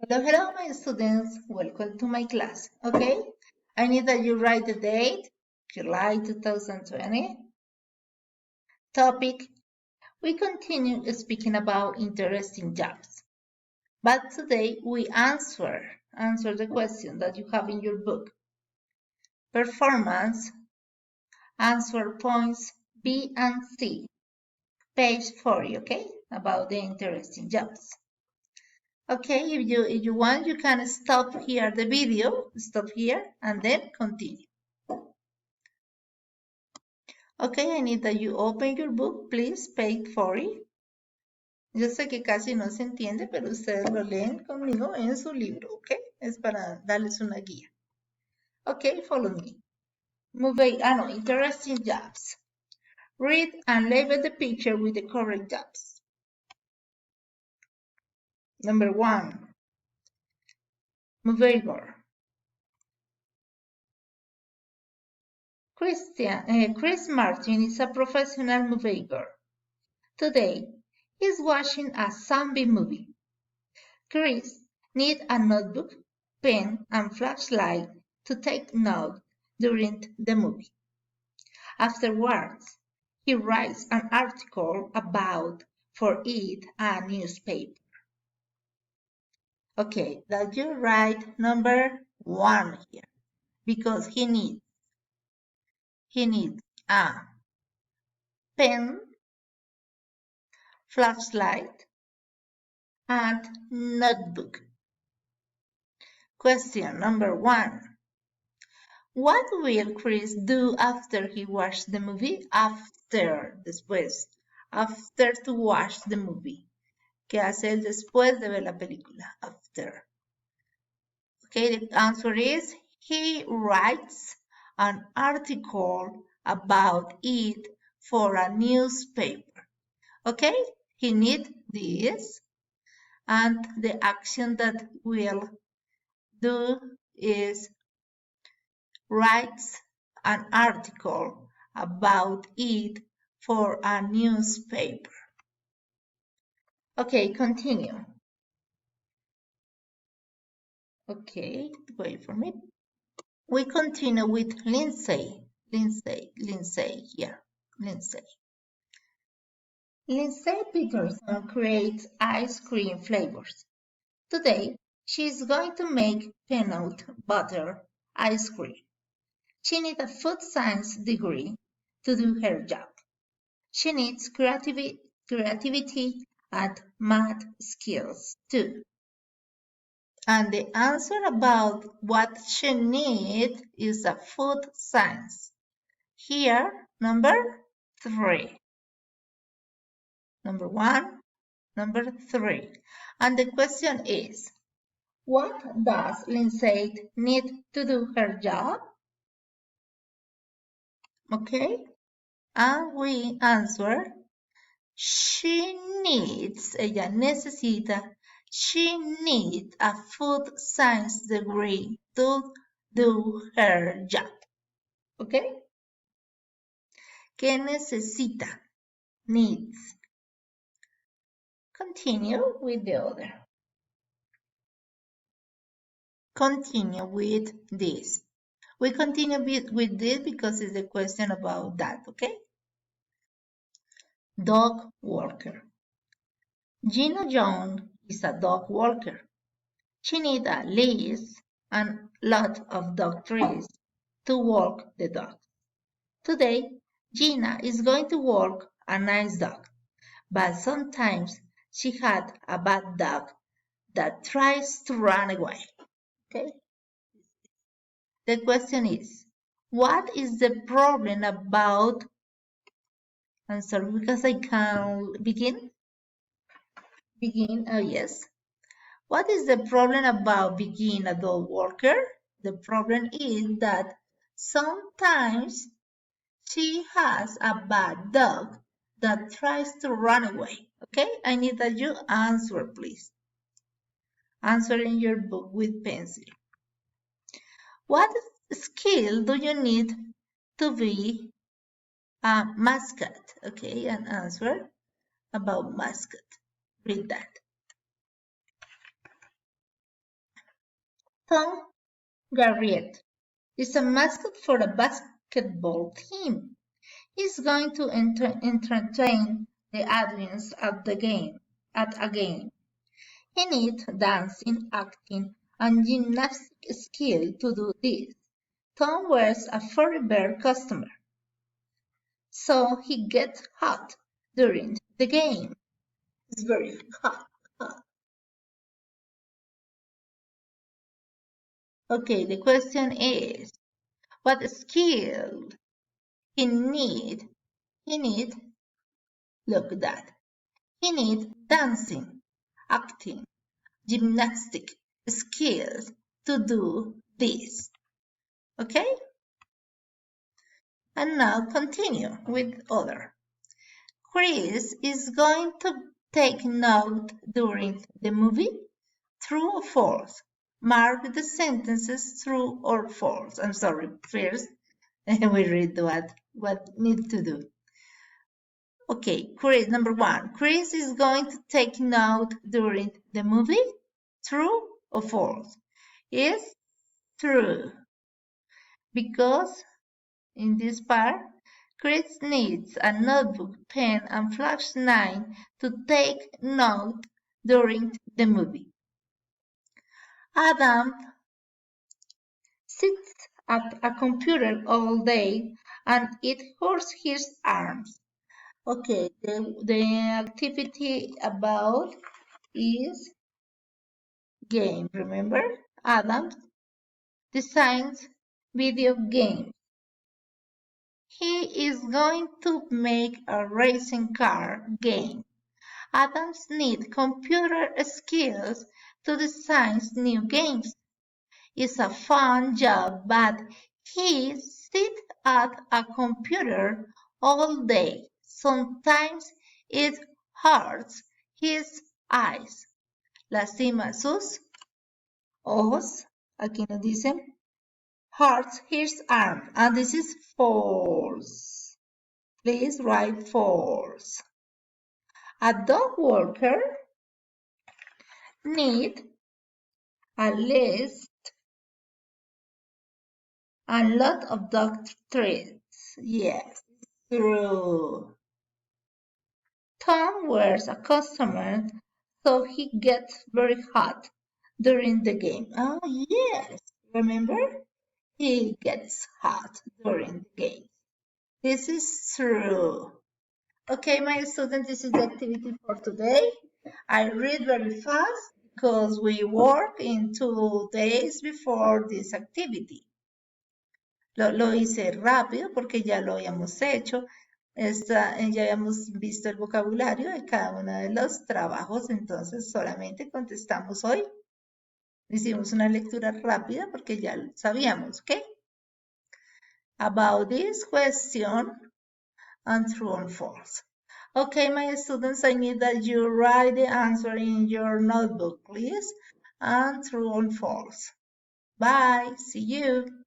Hello, my students. Welcome to my class. Okay, I need that you write the date, July 2020. Topic, we continue speaking about interesting jobs. But today we answer the question that you have in your book. Performance, answer points B and C. Page 40, okay, about the interesting jobs. Okay, if you want, you can stop here the video, stop here, and then continue. Okay, I need that you open your book, please, page 40. Yo sé que casi no se entiende, pero ustedes lo leen conmigo en su libro, ¿ok? Es para darles una guía. Okay, follow me. Interesting jobs. Read and label the picture with the correct jobs. Number 1, mover. Chris Martin is a professional mover. Today, he's watching a zombie movie. Chris needs a notebook, pen, and flashlight to take notes during the movie. Afterwards, he writes an article about for it a newspaper. Okay, that you write number 1 here because he needs a pen, flashlight, and notebook. Question number 1. What will Chris do after he watches the movie? Después. After to watch the movie. ¿Qué hace él después de ver la película? After. Okay, the answer is he writes an article about it for a newspaper. Okay, he needs this. And the action that we'll do is writes an article about it for a newspaper. Okay, continue. Okay, wait for me. We continue with Lindsay here. Lindsay Peterson creates ice cream flavors. Today, she is going to make peanut butter ice cream. She needs a food science degree to do her job. She needs creativity and math skills too. And the answer about what she needs is a food science. Here, number 3. Number 1, number 3. And the question is, what does Lindsay need to do her job? Okay, and we answer, ella necesita, she needs a food science degree to do her job. Okay? ¿Qué necesita? Needs. Continue with the other. Continue with this. We continue with this because it's a question about that, okay? Dog walker. Gina Jones is a dog walker. She needs a leash and lot of dog trees to walk the dog. Today, Gina is going to walk a nice dog, but sometimes she had a bad dog that tries to run away. Okay? The question is, what is the problem about, I'm sorry, because I can't begin? Oh yes. What is the problem about being a dog walker? The problem is that sometimes she has a bad dog that tries to run away. Okay, I need that you answer, please. Answer in your book with pencil. What skill do you need to be a mascot? Okay, an answer about mascot. Read that. Tom Garriott is a mascot for a basketball team. He's going to entertain the audience at a game. He needs dancing, acting, and gymnastic skill to do this. Tom wears a furry bear costume, so he gets hot during the game. It's very hot. Okay, the question is, what skill he need? Look at that. He needs dancing, acting, gymnastic skills to do this. Okay? And now continue with other. Chris is going to take note during the movie. True or false? Mark the sentences true or false. I'm sorry, first we read what need to do. Okay, Chris, number 1. Chris is going to take note during the movie. True or false? It's true. Because in this part, Chris needs a notebook, pen, and flashlight to take note during the movie. Adam sits at a computer all day and it hurts his arms. Okay, the activity about is game. Remember, Adam designs video games. He is going to make a racing car game. Adams needs computer skills to design new games. It's a fun job, but he sits at a computer all day. Sometimes it hurts his eyes. Lastima sus ojos. Aquí nos dicen hurts his arm. And this is false. Please write false. A dog walker needs a list a lot of dog treats. Yes, true. Tom wears a costume, so he gets very hot during the game. Oh, yes. Remember? He gets hot during the game. This is true. Okay, my students, this is the activity for today. I read very fast because we work in 2 days before this activity. Lo hice rápido porque ya lo habíamos hecho. Ya habíamos visto el vocabulario de cada uno de los trabajos, entonces solamente contestamos hoy. Hicimos una lectura rápida porque ya lo sabíamos, ¿ok? About this question and true and false. Okay, my students, I need that you write the answer in your notebook, please, and true and false. Bye, see you.